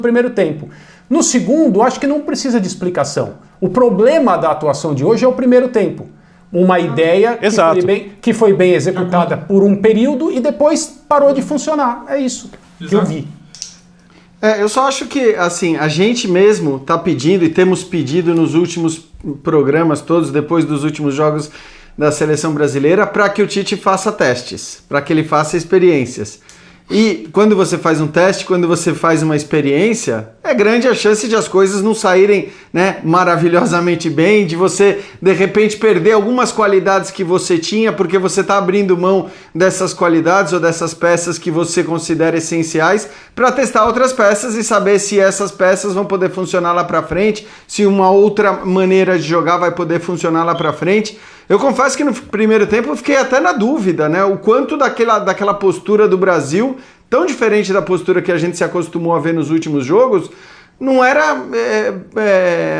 primeiro tempo. No segundo, acho que não precisa de explicação. O problema da atuação de hoje é o primeiro tempo. Uma ideia que foi bem executada por um período e depois parou de funcionar. É isso que eu vi. Eu só acho que, assim, a gente mesmo tá pedindo e temos pedido nos últimos programas todos, depois dos últimos jogos da seleção brasileira, para que o Tite faça testes, para que ele faça experiências. E quando você faz um teste, quando você faz uma experiência, é grande a chance de as coisas não saírem, né, maravilhosamente bem, de você, de repente, perder algumas qualidades que você tinha, porque você está abrindo mão dessas qualidades ou dessas peças que você considera essenciais, para testar outras peças e saber se essas peças vão poder funcionar lá para frente, se uma outra maneira de jogar vai poder funcionar lá para frente. Eu confesso que no primeiro tempo eu fiquei até na dúvida, né? O quanto daquela postura do Brasil, tão diferente da postura que a gente se acostumou a ver nos últimos jogos, não era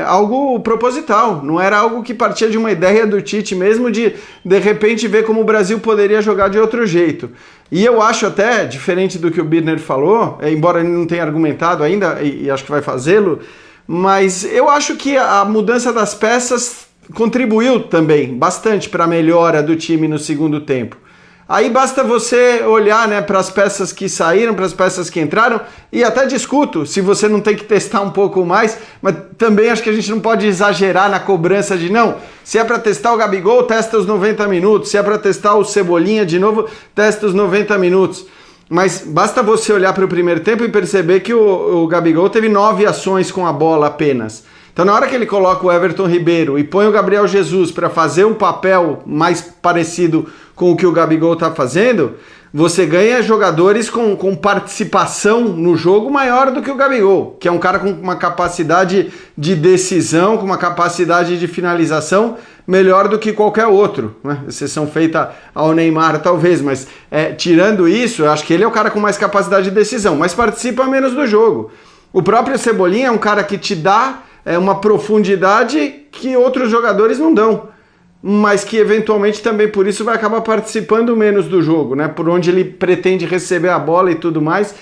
algo proposital, não era algo que partia de uma ideia do Tite mesmo de repente ver como o Brasil poderia jogar de outro jeito. E eu acho até, diferente do que o Birner falou, embora ele não tenha argumentado ainda, e acho que vai fazê-lo, mas eu acho que a mudança das peças contribuiu também bastante para a melhora do time no segundo tempo. Aí basta você olhar, né, para as peças que saíram, para as peças que entraram, e até discuto se você não tem que testar um pouco mais, mas também acho que a gente não pode exagerar na cobrança de não, se é para testar o Gabigol, testa os 90 minutos, se é para testar o Cebolinha de novo, testa os 90 minutos. Mas basta você olhar para o primeiro tempo e perceber que o Gabigol teve 9 ações com a bola apenas. Então, na hora que ele coloca o Everton Ribeiro e põe o Gabriel Jesus para fazer um papel mais parecido com o que o Gabigol está fazendo, você ganha jogadores com participação no jogo maior do que o Gabigol, que é um cara com uma capacidade de decisão, com uma capacidade de finalização melhor do que qualquer outro, né? Exceção feita ao Neymar, talvez, mas tirando isso, eu acho que ele é o cara com mais capacidade de decisão, mas participa menos do jogo. O próprio Cebolinha é um cara que te dá uma profundidade que outros jogadores não dão, mas que eventualmente também por isso vai acabar participando menos do jogo, né? Por onde ele pretende receber a bola e tudo mais.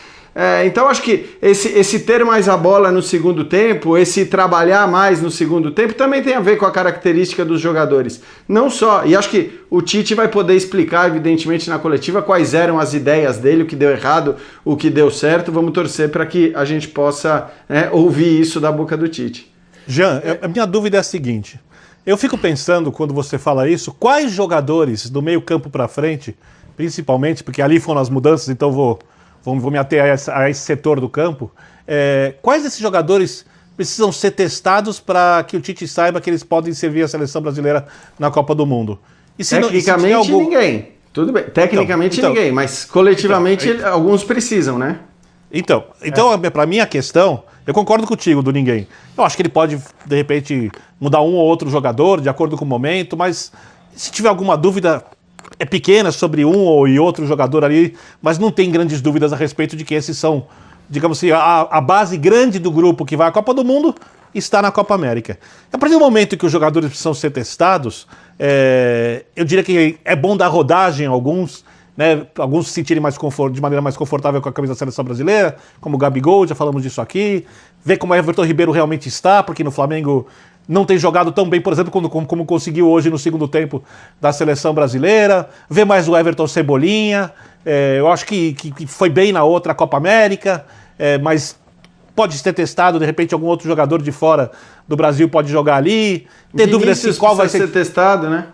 Então acho que esse ter mais a bola no segundo tempo, esse trabalhar mais no segundo tempo também tem a ver com a característica dos jogadores. Não só, e acho que o Tite vai poder explicar evidentemente na coletiva quais eram as ideias dele, o que deu errado, o que deu certo. Vamos torcer para que a gente possa ouvir isso da boca do Tite. Jean, a minha dúvida é a seguinte, eu fico pensando quando você fala isso, quais jogadores do meio campo para frente, principalmente, porque ali foram as mudanças, então vou me ater a esse setor do campo, quais desses jogadores precisam ser testados para que o Tite saiba que eles podem servir a seleção brasileira na Copa do Mundo? E se Tecnicamente ninguém, tudo bem, tecnicamente ninguém, mas coletivamente alguns precisam, né? Então para mim a questão, eu concordo contigo do ninguém. Eu acho que ele pode, de repente, mudar um ou outro jogador de acordo com o momento, mas se tiver alguma dúvida pequena sobre um ou outro jogador ali, mas não tem grandes dúvidas a respeito de que esses são, digamos assim, a base grande do grupo que vai à Copa do Mundo está na Copa América. A partir do momento que os jogadores precisam ser testados, eu diria que é bom dar rodagem a alguns, né, alguns se sentirem de maneira mais confortável com a camisa da seleção brasileira, como o Gabigol, já falamos disso aqui, ver como o Everton Ribeiro realmente está, porque no Flamengo não tem jogado tão bem, por exemplo, como conseguiu hoje no segundo tempo da seleção brasileira, ver mais o Everton Cebolinha, eu acho que foi bem na outra Copa América, mas pode ter testado, de repente algum outro jogador de fora do Brasil pode jogar ali, ter dúvidas se qual vai ser testado, né?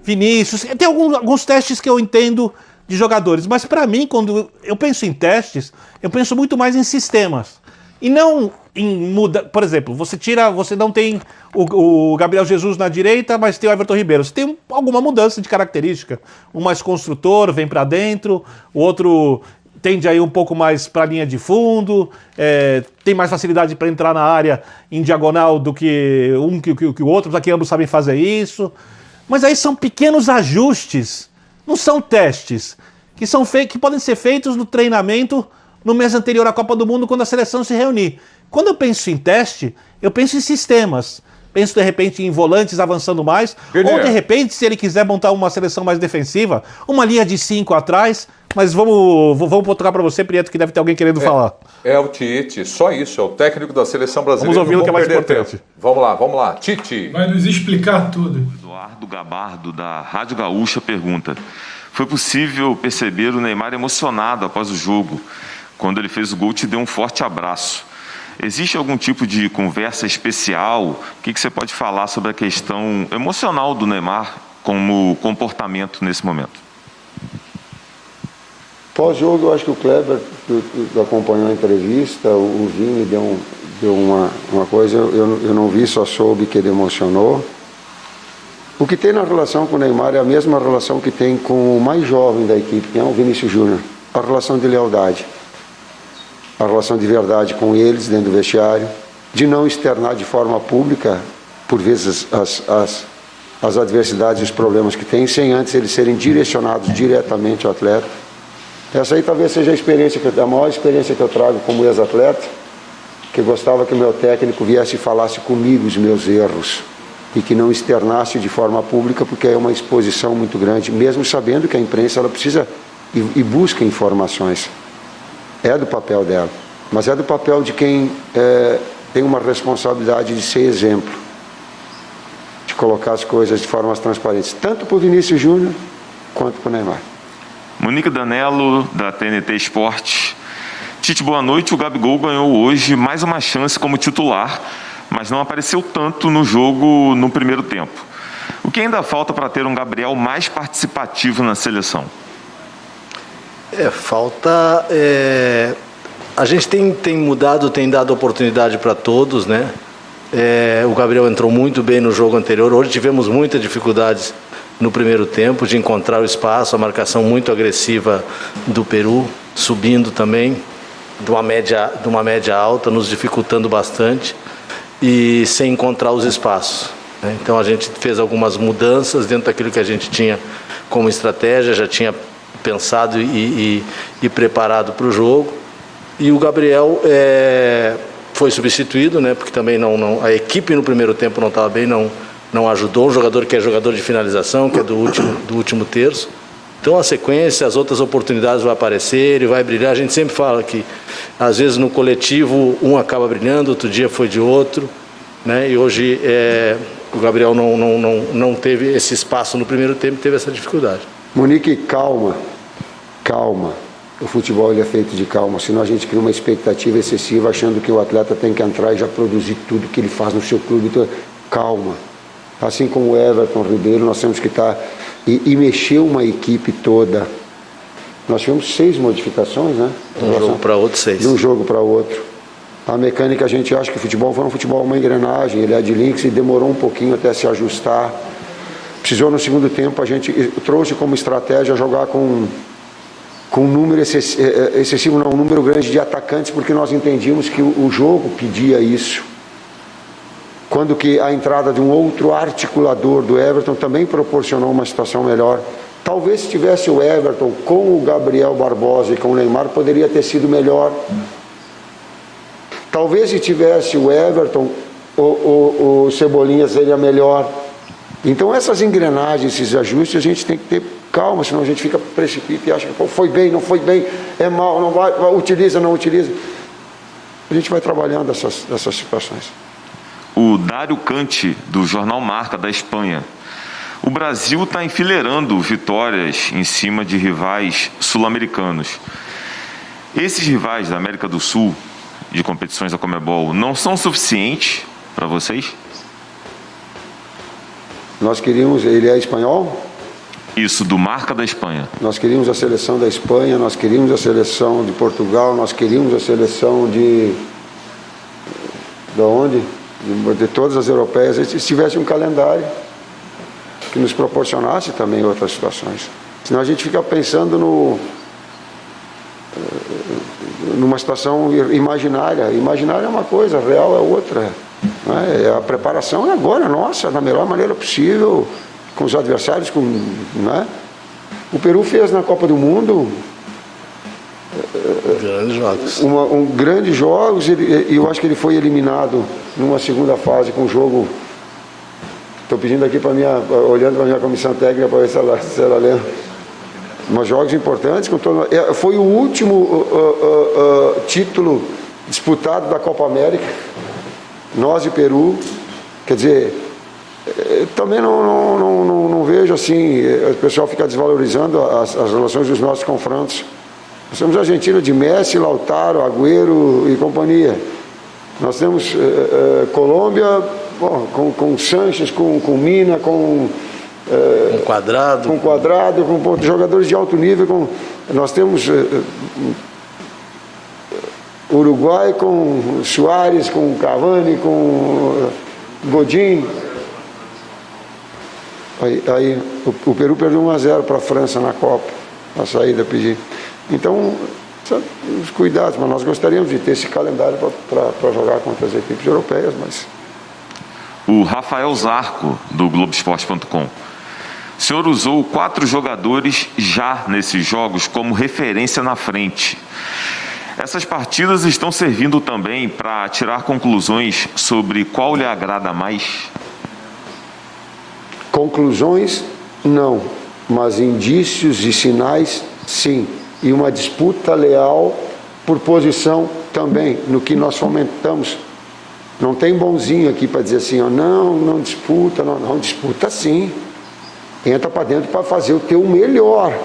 Vinícius, tem alguns testes que eu entendo de jogadores, mas para mim, quando eu penso em testes, eu penso muito mais em sistemas, e não em mudar. Por exemplo, você não tem o Gabriel Jesus na direita, mas tem o Everton Ribeiro, você tem alguma mudança de característica, um mais construtor, vem para dentro, o outro tende aí um pouco mais para a linha de fundo, tem mais facilidade para entrar na área em diagonal do que o outro, mas aqui ambos sabem fazer isso, mas aí são pequenos ajustes. Não são testes que podem ser feitos no treinamento no mês anterior à Copa do Mundo, quando a seleção se reunir. Quando eu penso em teste, eu penso em sistemas. Penso, de repente, em volantes avançando mais, ou, de repente, se ele quiser montar uma seleção mais defensiva, uma linha de 5 atrás, Mas vamos tocar para você, Prieto, que deve ter alguém querendo falar. É o Tite, só isso, é o técnico da seleção brasileira. Vamos ouvir o que é mais importante. Tempo. Vamos lá, Tite. Vai nos explicar tudo. Eduardo Gabardo, da Rádio Gaúcha, pergunta: foi possível perceber o Neymar emocionado após o jogo? Quando ele fez o gol, te deu um forte abraço. Existe algum tipo de conversa especial? O que você pode falar sobre a questão emocional do Neymar como comportamento nesse momento? Pós-jogo, eu acho que o Kleber acompanhou a entrevista, o Vini deu uma coisa, eu não vi, só soube que ele emocionou. O que tem na relação com o Neymar é a mesma relação que tem com o mais jovem da equipe, que é o Vinícius Júnior. A relação de lealdade, a relação de verdade com eles dentro do vestiário, de não externar de forma pública, por vezes, as adversidades e os problemas que tem, sem antes eles serem direcionados diretamente ao atleta. Essa aí talvez seja a maior experiência que eu trago como ex-atleta, que eu gostava que o meu técnico viesse e falasse comigo os meus erros e que não externasse de forma pública, porque é uma exposição muito grande, mesmo sabendo que a imprensa ela precisa e busca informações. É do papel dela, mas é do papel de quem tem uma responsabilidade de ser exemplo, de colocar as coisas de formas transparentes, tanto para o Vinícius Júnior quanto para o Neymar. Monique Danello, da TNT Esportes. Tite, boa noite. O Gabigol ganhou hoje mais uma chance como titular, mas não apareceu tanto no jogo no primeiro tempo. O que ainda falta para ter um Gabriel mais participativo na seleção? Falta... A gente tem mudado, tem dado oportunidade para todos, né? O Gabriel entrou muito bem no jogo anterior. Hoje tivemos muitas dificuldades no primeiro tempo, de encontrar o espaço, a marcação muito agressiva do Peru, subindo também, de uma média alta, nos dificultando bastante, e sem encontrar os espaços, né? Então a gente fez algumas mudanças dentro daquilo que a gente tinha como estratégia, já tinha pensado e preparado para o jogo, e o Gabriel foi substituído, né? Porque também a equipe no primeiro tempo não estava bem, não ajudou, um jogador que é jogador de finalização, que é do último terço. Então a sequência, as outras oportunidades vão aparecer, ele vai brilhar. A gente sempre fala que às vezes no coletivo um acaba brilhando, outro dia foi de outro, né? E hoje o Gabriel não teve esse espaço no primeiro tempo, teve essa dificuldade. Monique, calma. O futebol ele é feito de calma, senão a gente cria uma expectativa excessiva achando que o atleta tem que entrar e já produzir tudo que ele faz no seu clube. Então, calma. Assim como o Everton Ribeiro, nós temos que estar e mexer uma equipe toda. Nós tivemos 6 modificações, né? De um jogo para outro, 6. De um jogo para outro. A mecânica, a gente acha que o futebol foi um futebol, uma engrenagem, ele é de links e demorou um pouquinho até se ajustar. Precisou no segundo tempo, a gente trouxe como estratégia jogar com um número excessivo, não, um número grande de atacantes, porque nós entendíamos que o jogo pedia isso. Quando que a entrada de um outro articulador do Everton também proporcionou uma situação melhor. Talvez se tivesse o Everton com o Gabriel Barbosa e com o Neymar, poderia ter sido melhor. Talvez se tivesse o Everton, o Cebolinha seria melhor. Então essas engrenagens, esses ajustes, a gente tem que ter calma, senão a gente fica precipita e acha que foi bem, não foi bem, é mal, não vai, utiliza, não utiliza. A gente vai trabalhando essas situações. O Dário Cante, do Jornal Marca, da Espanha. O Brasil está enfileirando vitórias em cima de rivais sul-americanos. Esses rivais da América do Sul, de competições da Conmebol, não são suficientes para vocês? Nós queríamos, ele é espanhol? Isso, do Marca da Espanha. Nós queríamos a seleção da Espanha, nós queríamos a seleção de Portugal, nós queríamos a seleção de onde? De todas as europeias, se tivesse um calendário que nos proporcionasse também outras situações. Senão a gente fica pensando numa situação imaginária. Imaginária é uma coisa, real é outra. Né? A preparação é agora, nossa, da melhor maneira possível, com os adversários. Né? O Peru fez na Copa do Mundo grandes jogos. Grandes jogos, e eu acho que ele foi eliminado numa segunda fase com o jogo. Estou pedindo aqui olhando para a minha comissão técnica para ver se ela lembra. mas jogos importantes. Foi o último título disputado da Copa América, nós e Peru. Quer dizer, também não vejo assim, o pessoal fica desvalorizando as relações dos nossos confrontos. Nós temos a Argentina de Messi, Lautaro, Agüero e companhia. Nós temos Colômbia com Sanches, com Mina, com Quadrado, com jogadores de alto nível. Nós temos Uruguai com Suárez, com Cavani, com Godin. Aí o Peru perdeu 1-0 para a França na Copa, na saída pedir. Então, os cuidados, mas nós gostaríamos de ter esse calendário para jogar contra as equipes europeias, mas... O Rafael Zarco, do Globoesporte.com. O senhor usou 4 jogadores já nesses jogos como referência na frente. Essas partidas estão servindo também para tirar conclusões sobre qual lhe agrada mais? Conclusões, não, mas indícios e sinais, sim. E uma disputa leal por posição também, no que nós fomentamos. Não tem bonzinho aqui para dizer assim, ó, não disputa, não disputa sim. Entra para dentro para fazer o teu melhor.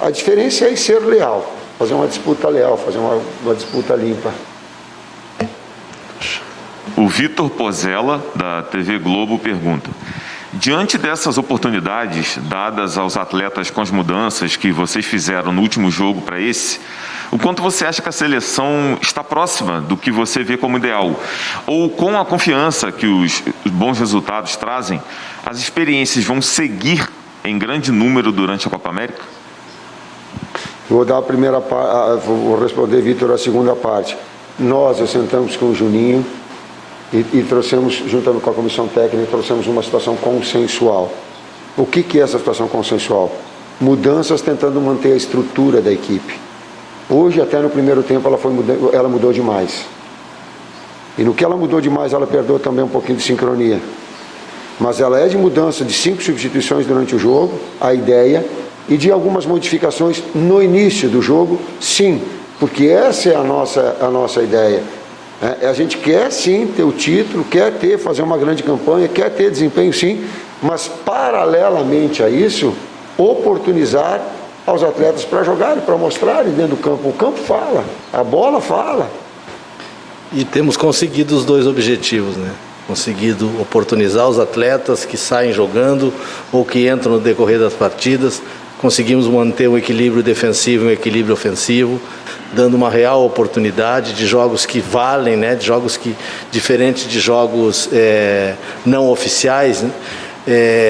A diferença é ser leal, fazer uma disputa leal, fazer uma disputa limpa. O Vitor Pozella, da TV Globo, pergunta: diante dessas oportunidades dadas aos atletas com as mudanças que vocês fizeram no último jogo para esse, o quanto você acha que a seleção está próxima do que você vê como ideal? Ou com a confiança que os bons resultados trazem, as experiências vão seguir em grande número durante a Copa América? Vou dar a primeira parte, vou responder, Vitor, a segunda parte. Nós sentamos com o Juninho e trouxemos, juntando com a comissão técnica, trouxemos uma situação consensual. O que é essa situação consensual? Mudanças tentando manter a estrutura da equipe. Hoje, até no primeiro tempo, ela mudou demais. E no que ela mudou demais, ela perdeu também um pouquinho de sincronia. Mas ela é de mudança de 5 substituições durante o jogo, a ideia, e de algumas modificações no início do jogo, sim, porque essa é a nossa ideia. A gente quer sim ter o título, quer fazer uma grande campanha, quer ter desempenho sim, mas paralelamente a isso, oportunizar aos atletas para jogarem, para mostrarem dentro do campo. O campo fala, a bola fala. E temos conseguido os 2 objetivos, né? Conseguido oportunizar os atletas que saem jogando ou que entram no decorrer das partidas. Conseguimos manter um equilíbrio defensivo e um equilíbrio ofensivo, dando uma real oportunidade de jogos que valem, né? De jogos que, diferente de jogos não oficiais, né?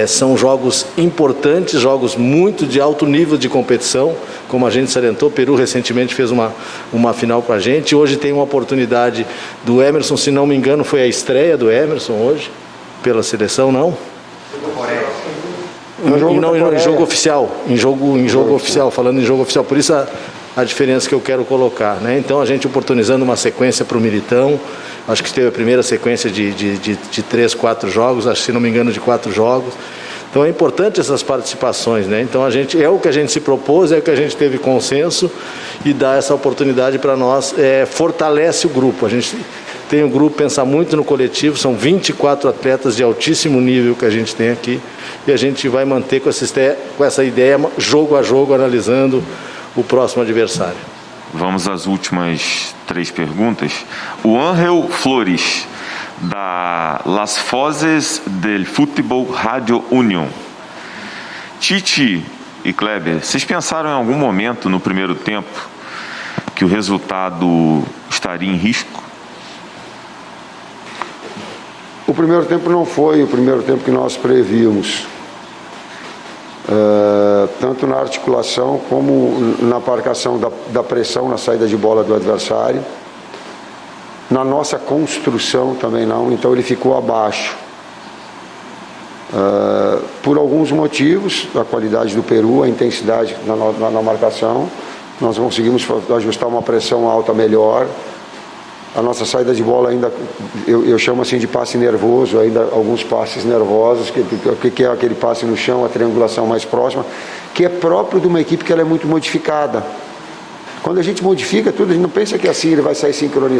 São jogos importantes, jogos muito de alto nível de competição, como a gente salientou. Peru recentemente fez uma final com a gente. Hoje tem uma oportunidade do Emerson, se não me engano, foi a estreia do Emerson hoje, pela seleção, não? Em jogo oficial, em jogo oficial, falando em jogo oficial, por isso a diferença que eu quero colocar, né? Então a gente oportunizando uma sequência para o Militão, acho que teve a primeira sequência de 3, 4 jogos, acho que se não me engano de 4 jogos. Então é importante essas participações, né? Então é o que a gente se propôs, é o que a gente teve consenso, e dá essa oportunidade para nós, fortalece o grupo. A gente tem o grupo, pensa muito no coletivo, são 24 atletas de altíssimo nível que a gente tem aqui, e a gente vai manter com essa ideia, jogo a jogo, analisando o próximo adversário. Vamos às últimas 3 perguntas. O Ángel Flores, da Las Fozes del Futebol Radio Union. Tite e Kleber, vocês pensaram em algum momento no primeiro tempo que o resultado estaria em risco? O primeiro tempo não foi o primeiro tempo que nós prevíamos. Tanto na articulação como na marcação da pressão na saída de bola do adversário. Na nossa construção também não, então ele ficou abaixo. Por alguns motivos, a qualidade do Peru, a intensidade na marcação, nós conseguimos ajustar uma pressão alta melhor. A nossa saída de bola ainda, eu chamo assim de passe nervoso, ainda alguns passes nervosos, que é aquele passe no chão, a triangulação mais próxima, que é próprio de uma equipe que ela é muito modificada. Quando a gente modifica tudo, a gente não pensa que assim ele vai sair sincronizado.